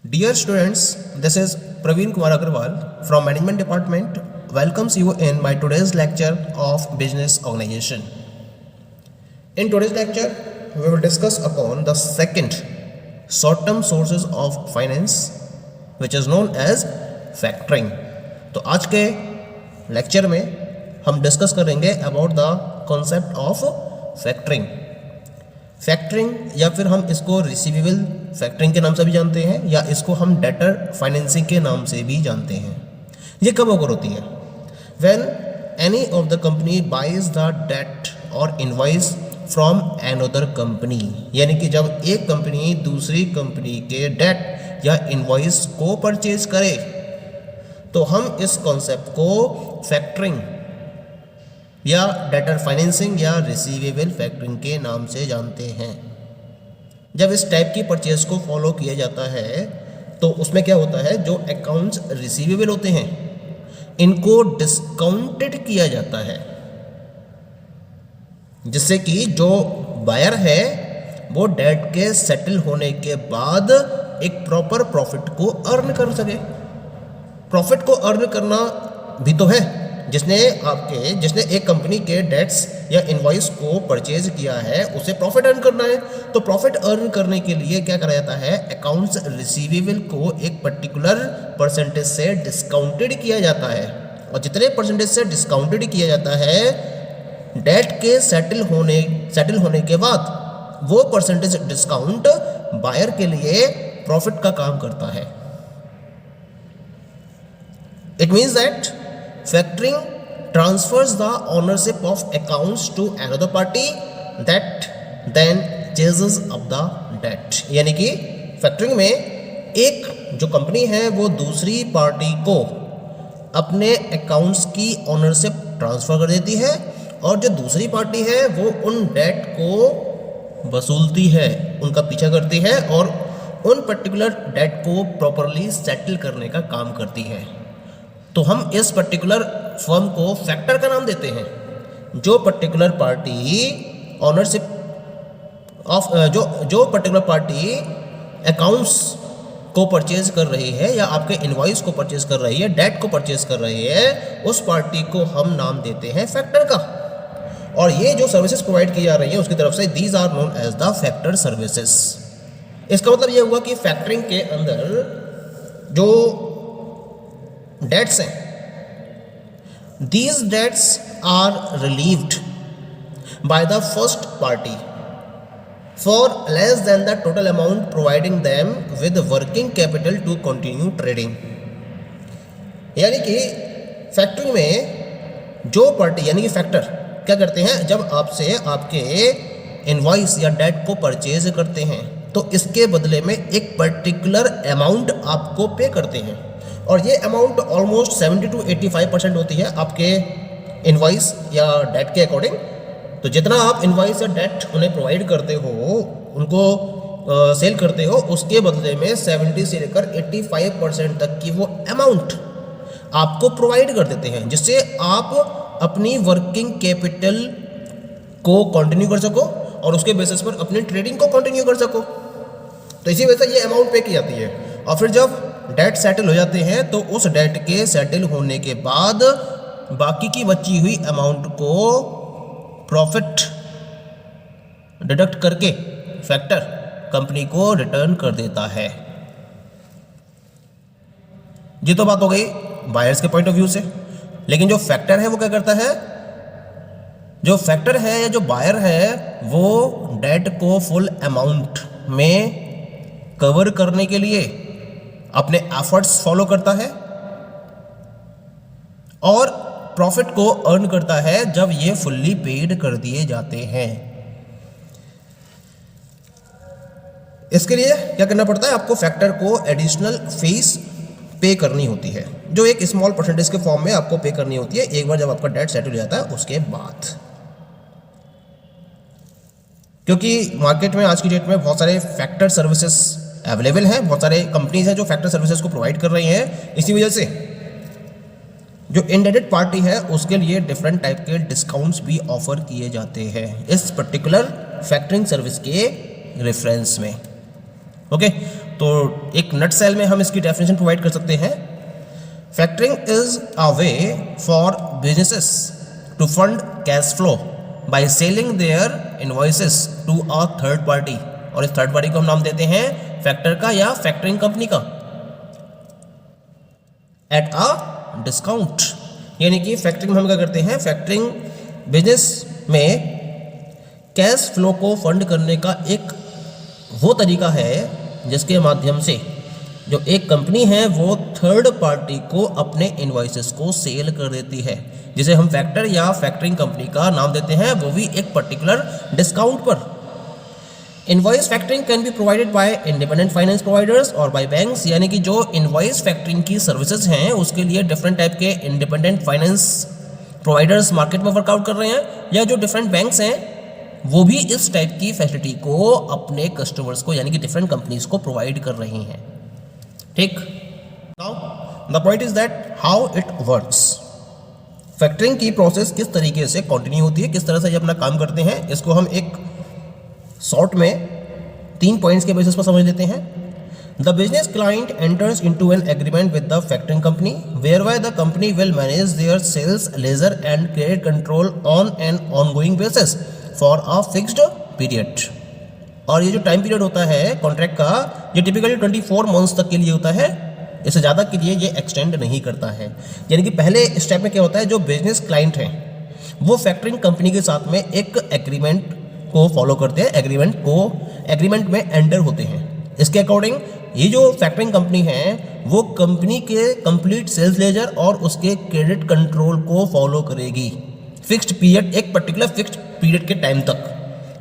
Dear students, this is Praveen Kumar Agarwal from Management Department. Welcomes you in my today's lecture of Business Organization. In today's lecture, we will discuss upon the second short-term sources of finance, which is known as factoring. तो आज के lecture में हम discuss करेंगे about the concept of factoring. Factoring या फिर हम इसको रिसीवेबल फैक्टरिंग के नाम से भी जानते हैं या इसको हम डेटर फाइनेंसिंग के नाम से भी जानते हैं. ये कब ओकर होती है? When any of the company buys the debt or invoice from another company, यानी कि जब एक कंपनी दूसरी कंपनी के डेट या इनवॉइस को परचेज करे तो हम इस कॉन्सेप्ट को फैक्टरिंग या डेटर फाइनेंसिंग या रिसीवेबल फैक्टरिंग के नाम से जानते हैं. जब इस टाइप की परचेज को फॉलो किया जाता है तो उसमें क्या होता है, जो अकाउंट्स रिसीवेबल होते हैं इनको डिस्काउंटेड किया जाता है, जिससे कि जो बायर है वो डेट के सेटल होने के बाद एक प्रॉपर प्रॉफिट को अर्न कर सके. प्रॉफिट को अर्न करना भी तो है, जिसने एक कंपनी के डेट्स या इनवॉइस को परचेज किया है उसे प्रॉफिट अर्न करना है. तो प्रॉफिट अर्न करने के लिए क्या करा जाता है, अकाउंट्स रिसीवेबल को एक पर्टिकुलर परसेंटेज से डिस्काउंटेड किया जाता है, और जितने परसेंटेज से डिस्काउंटेड किया जाता है डेट के सेटल होने के बाद वो परसेंटेज डिस्काउंट बायर के लिए प्रॉफिट का काम करता है. It means that factoring transfers the ownership of accounts to another party that then chases up the debt. यानी कि फैक्टरिंग में एक जो कंपनी है वो दूसरी पार्टी को अपने अकाउंट्स की ओनरशिप ट्रांसफ़र कर देती है, और जो दूसरी पार्टी है वो उन डेट को वसूलती है, उनका पीछा करती है और उन पर्टिकुलर डेट को प्रॉपरली सेटल करने का काम करती है. तो हम इस पर्टिकुलर फर्म को फैक्टर का नाम देते हैं. जो पर्टिकुलर पार्टी ओनरशिप ऑफ जो पर्टिकुलर पार्टी अकाउंट्स को परचेज कर रही है या आपके इनवॉइस को परचेज कर रही है, डेट को परचेज कर रही है, उस पार्टी को हम नाम देते हैं फैक्टर का. और ये जो सर्विसेज प्रोवाइड की जा रही है उसकी तरफ से these are known as the factor services. इसका मतलब ये हुआ कि फैक्टरिंग के अंदर जो डेट्स हैं, these debts are relieved by the first party for less than the total amount, providing them with working capital to continue trading. यानी कि फैक्टरिंग में जो पार्टी यानी कि फैक्टर क्या करते हैं, जब आपसे आपके इनवॉइस या डेट को परचेज करते हैं तो इसके बदले में एक पर्टिकुलर अमाउंट आपको पे करते हैं, और ये अमाउंट ऑलमोस्ट 70 to 85% होती है आपके इनवॉइस या डेट के अकॉर्डिंग. तो जितना आप इनवॉइस या डेट उन्हें प्रोवाइड करते हो, उनको सेल करते हो, उसके बदले में 70 से लेकर 85% तक की वो अमाउंट आपको प्रोवाइड कर देते हैं, जिससे आप अपनी वर्किंग कैपिटल को कंटिन्यू कर सको और उसके बेसिस पर अपनी ट्रेडिंग को कंटिन्यू कर सको. तो इसी वजह से ये अमाउंट पे की जाती है. और फिर जब डेट सेटल हो जाते हैं तो उस डेट के सेटल होने के बाद बाकी की बची हुई अमाउंट को प्रॉफिट डिडक्ट करके फैक्टर कंपनी को रिटर्न कर देता है. ये तो बात हो गई बायर्स के पॉइंट ऑफ व्यू से. लेकिन जो फैक्टर है वो क्या करता है, जो फैक्टर है या जो बायर है वो डेट को फुल अमाउंट में कवर करने के लिए अपने एफर्ट्स फॉलो करता है और प्रॉफिट को अर्न करता है जब ये फुल्ली पेड कर दिए जाते हैं. इसके लिए क्या करना पड़ता है, आपको फैक्टर को एडिशनल फीस पे करनी होती है, जो एक स्मॉल परसेंटेज के फॉर्म में आपको पे करनी होती है एक बार जब आपका डेट सेटल हो जाता है उसके बाद. क्योंकि मार्केट में आज की डेट में बहुत सारे फैक्टर सर्विसेज अवेलेबल हैं, बहुत सारे कंपनीज हैं जो फैक्टर सर्विसेज को प्रोवाइड कर रही हैं. इसी वजह से जो इंडेटेड पार्टी है उसके लिए डिफरेंट टाइप के डिस्काउंट्स भी ऑफर किए जाते हैं इस पर्टिकुलर फैक्टरिंग सर्विस के रेफरेंस में. ओके, तो एक नट सेल में हम इसकी डेफिनेशन प्रोवाइड कर सकते हैं। Factoring is a way for businesses to fund cash flow by selling their invoices to a third party, और इस थर्ड पार्टी को हम नाम देते हैं फैक्टर का या फैक्टरिंग कंपनी का, एट अ डिस्काउंट। यानी कि फैक्टरिंग में हम क्या करते हैं, फैक्टरिंग बिजनेस में कैश फ्लो को फंड करने का एक वो तरीका है जिसके माध्यम से जो एक कंपनी है वो थर्ड पार्टी को अपने इनवॉइसेस को सेल कर देती है, जिसे हम फैक्टर या फैक्टरिंग कंपनी का नाम देते हैं, वो भी एक पर्टिकुलर डिस्काउंट पर। Invoice factoring can be provided by independent finance providers और बाय बैंक्स, यानी कि जो इनवॉइस फैक्टरिंग की सर्विसेज हैं उसके लिए डिफरेंट टाइप के इंडिपेंडेंट फाइनेंस प्रोवाइडर्स मार्केट में वर्कआउट कर रहे हैं, या जो डिफरेंट बैंक्स हैं वो भी इस टाइप की फैसिलिटी को अपने कस्टमर्स को यानी कि डिफरेंट कंपनीज को प्रोवाइड कर रही हैं। ठीक, now the point is that how it works. Factoring की प्रोसेस किस तरीके से कंटिन्यू होती है, किस तरह से ये अपना काम करते हैं, इसको हम एक शॉर्ट में 3 पॉइंट्स के बेसिस पर समझ लेते हैं। The business client enters into an agreement with the factoring company whereby the company will manage their sales ledger and credit control on an ongoing basis for a fixed period. और ये जो time period होता है contract का, ये typically 24 months तक के लिए होता है, इससे ज़्यादा के लिए ये एक्सटेंड नहीं करता है। यानी कि पहले स्टेप में क्या होता है, जो बिजनेस क्लाइंट हैं वो फैक्टरिंग कंपनी के साथ में एक एग्रीमेंट को फॉलो करते हैं, एग्रीमेंट में एंटर होते हैं। इसके अकॉर्डिंग ये जो फैक्टरिंग कंपनी है वो कंपनी के कंप्लीट सेल्स लेजर और उसके क्रेडिट कंट्रोल को फॉलो करेगी फिक्स्ड पीरियड, एक पर्टिकुलर फिक्स्ड पीरियड के टाइम तक।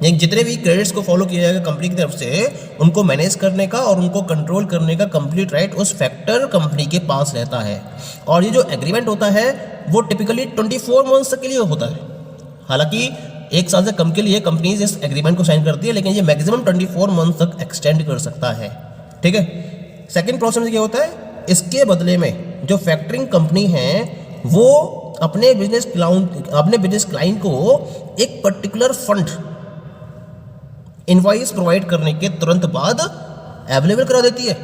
यानी जितने भी क्रेडिट्स को फॉलो किया जाएगा कंपनी की तरफ से, उनको मैनेज करने का और उनको कंट्रोल करने का कंप्लीट राइट उस फैक्टर कंपनी के पास रहता है। और ये जो एग्रीमेंट होता है वो टिपिकली 24 मंथ्स तक के लिए होता है। हालांकि 1 साल से कम के लिए कंपनीज इस एग्रीमेंट को साइन करती है, लेकिन ये मैक्सिमम 24 मंथ तक एक्सटेंड कर सकता है। ठीक है, सेकेंड प्रोसेस क्या होता है, इसके बदले में जो फैक्टरिंग कंपनी है वो अपने बिजनेस क्लाइंट को एक पर्टिकुलर फंड इनवॉइस प्रोवाइड करने के तुरंत बाद अवेलेबल करा देती है,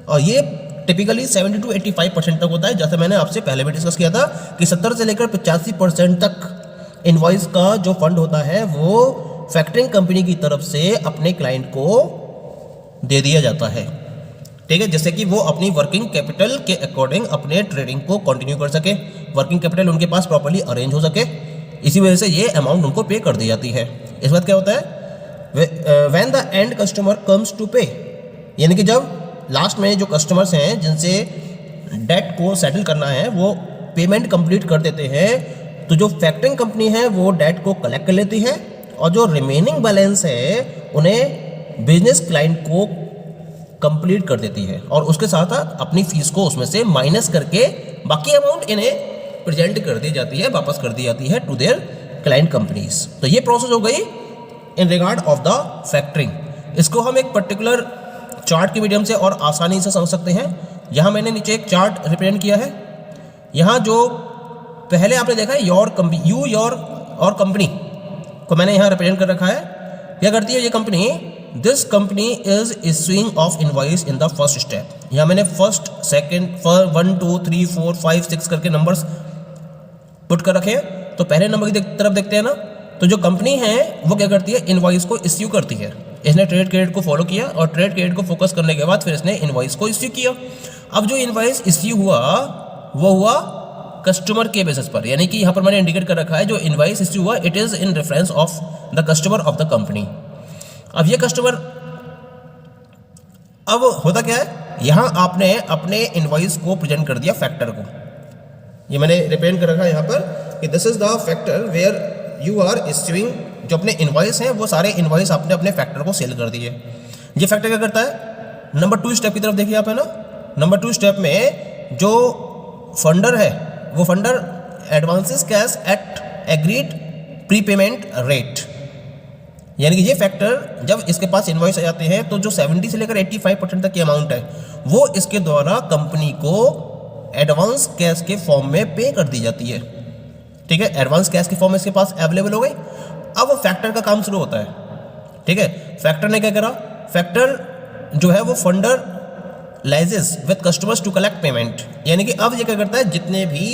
और ये टिपिकली 70 to 85% तक होता है। जैसे मैंने आपसे पहले भी डिस्कस किया था कि 70 से लेकर 85% तक इनवॉइस का जो फंड होता है वो फैक्टरिंग कंपनी की तरफ से अपने क्लाइंट को दे दिया जाता है। ठीक है, जैसे कि वो अपनी वर्किंग कैपिटल के अकॉर्डिंग अपने ट्रेडिंग को कंटिन्यू कर सके, वर्किंग कैपिटल उनके पास प्रॉपर्ली अरेंज हो सके, इसी वजह से ये अमाउंट उनको पे कर दी जाती है। इस बात क्या होता है, when the end customer comes to pay, यानी कि जब लास्ट में जो कस्टमर्स हैं जिनसे डेट को सेटल करना है वो पेमेंट कंप्लीट कर देते हैं, तो जो फैक्टरिंग कंपनी है वो डेट को कलेक्ट कर लेती है, और जो रिमेनिंग बैलेंस है उन्हें बिजनेस क्लाइंट को कंप्लीट कर देती है, और उसके साथ साथ अपनी फीस को उसमें से माइनस करके बाकी अमाउंट इन्हें प्रेजेंट कर दी जाती है, वापस कर दी जाती है टू देयर क्लाइंट कंपनीज। तो ये प्रोसेस हो गई in regard of the factoring. इसको हम एक पर्टिकुलर चार्ट के मीडियम से और आसानी से समझ सकते हैं। यहाँ मैंने नीचे एक चार्ट रिप्रेजेंट किया है। यहाँ जो पहले आपने देखा है योर और कंपनी को मैंने यहाँ रिप्रेजेंट कर रखा है। क्या करती है ये company, this company is issuing of invoice in the first step. यहाँ मैंने फर्स्ट, सेकेंड, 1 2 3 4 5 6 करके नंबर्स पुट कर रखे हैं। तो पहले नंबर की तरफ देखते हैं ना, तो जो कंपनी है वो क्या करती है, इनवॉइस को इश्यू करती है। इसने ट्रेड क्रेडिट को फॉलो किया और ट्रेड क्रेडिट को फोकस करने के बाद फिर इसने इनवॉइस को इश्यू किया। अब जो इनवॉइस इश्यू हुआ वो हुआ कस्टमर के बेसिस पर, यानी कि यहाँ पर मैंने इंडिकेट कर रखा है जो इनवॉइस इश्यू हुआ it is in reference of the customer of the company. अब ये कस्टमर, अब होता क्या है, यहाँ आपने अपने इनवॉइस को प्रेजेंट कर दिया फैक्टर को। ये मैंने रिप्रेजेंट कर रखा है यहाँ पर कि this is the factor where you are issuing, जो अपने इनवॉइस हैं वो सारे इनवॉइस आपने अपने फैक्टर को सेल कर दिए। ये फैक्टर क्या करता है, नंबर 2 स्टेप की तरफ देखिए आप, है ना। नंबर 2 स्टेप में जो फंडर है वो funder advances cash at agreed prepayment rate, यानी कि ये फैक्टर जब इसके पास इनवॉइस आ जाते हैं तो जो 70 से लेकर 85% तक की अमाउंट है वो इसके द्वारा कंपनी को एडवांस कैश के फॉर्म में पे कर दी जाती है। ठीक है, एडवांस कैश की फॉर्म इसके पास अवेलेबल हो गई। अब वो फैक्टर का काम शुरू होता है। ठीक है, फैक्टर ने क्या करा, फैक्टर जो है वो funder liaises with customers to collect payment, यानी कि अब ये क्या करता है, जितने भी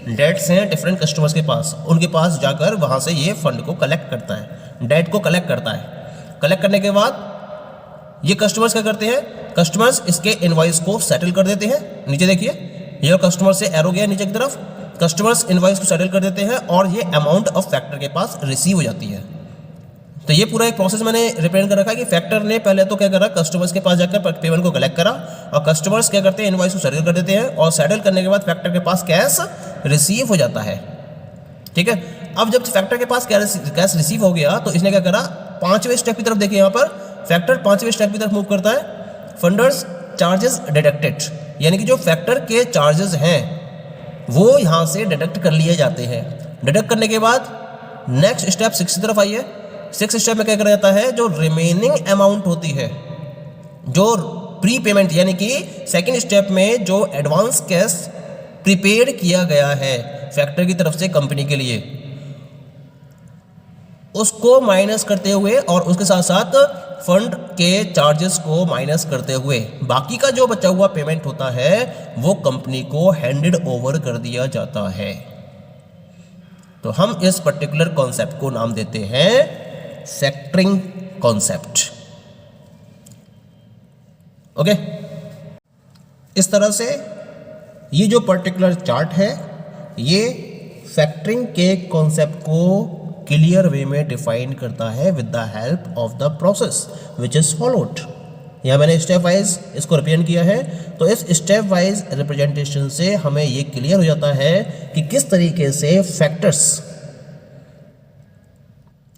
डेट्स हैं डिफरेंट कस्टमर्स के पास, उनके पास जाकर वहाँ से ये फंड को कलेक्ट करता है, डेट को कलेक्ट करता है। कलेक्ट करने के बाद ये कस्टमर्स क्या करते हैं, कस्टमर्स इसके इनवॉइस को सेटल कर देते हैं। नीचे देखिए, ये कस्टमर से एरो गया नीचे की तरफ, कस्टमर्स इनवॉइस को सेटल कर देते हैं और ये अमाउंट ऑफ फैक्टर के पास रिसीव हो जाती है। तो ये पूरा एक प्रोसेस मैंने रिप्रेजेंट कर रखा है कि फैक्टर ने पहले तो क्या करा, कस्टमर्स के पास जाकर पेमेंट को कलेक्ट करा और कस्टमर्स क्या करते हैं, इनवॉइस को सेटल कर देते हैं और सेटल करने के बाद फैक्टर के पास कैश रिसीव हो जाता है। ठीक है, अब जब फैक्टर के पास कैश रिसीव हो गया तो इसने क्या करा, 5वें स्टेप की तरफ देखिए, यहाँ पर फैक्टर 5वें स्टेप की तरफ मूव करता है। फंडर्स चार्जेस डिडक्टेड, यानी कि जो फैक्टर के चार्जेस हैं वो यहाँ से डिडक्ट कर लिए जाते हैं। डिडक्ट करने के बाद नेक्स्ट स्टेप 6 की तरफ आइए। 6 स्टेप में क्या करा जाता है, जो रिमेनिंग अमाउंट होती है, जो प्री पेमेंट, यानी कि सेकंड स्टेप में जो एडवांस कैश प्रीपेड किया गया है फैक्टर की तरफ से कंपनी के लिए, उसको माइनस करते हुए और उसके साथ साथ फंड के चार्जेस को माइनस करते हुए बाकी का जो बचा हुआ पेमेंट होता है वो कंपनी को हैंडेड ओवर कर दिया जाता है। तो हम इस पर्टिकुलर कॉन्सेप्ट को नाम देते हैं फैक्टरिंग कॉन्सेप्ट। ओके, इस तरह से ये जो पर्टिकुलर चार्ट है ये फैक्टरिंग के कॉन्सेप्ट को क्लियर वे में डिफाइन करता है with the help of the process which is followed. यहाँ मैंने स्टेप वाइज इसको रिप्रेजेंट किया है, तो इस स्टेप वाइज रिप्रेजेंटेशन से हमें ये क्लियर हो जाता है कि किस तरीके से फैक्टर्स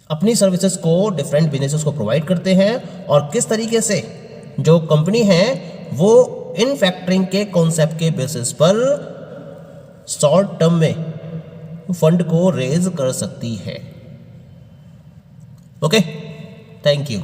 अपनी सर्विसेज को डिफरेंट बिजनेसेस को प्रोवाइड करते हैं और किस तरीके से जो कंपनी है वो इन फैक्टरिंग के कॉन्सेप्ट के बेसिस पर शॉर्ट टर्म में फंड को रेज कर सकती है। Okay, thank you.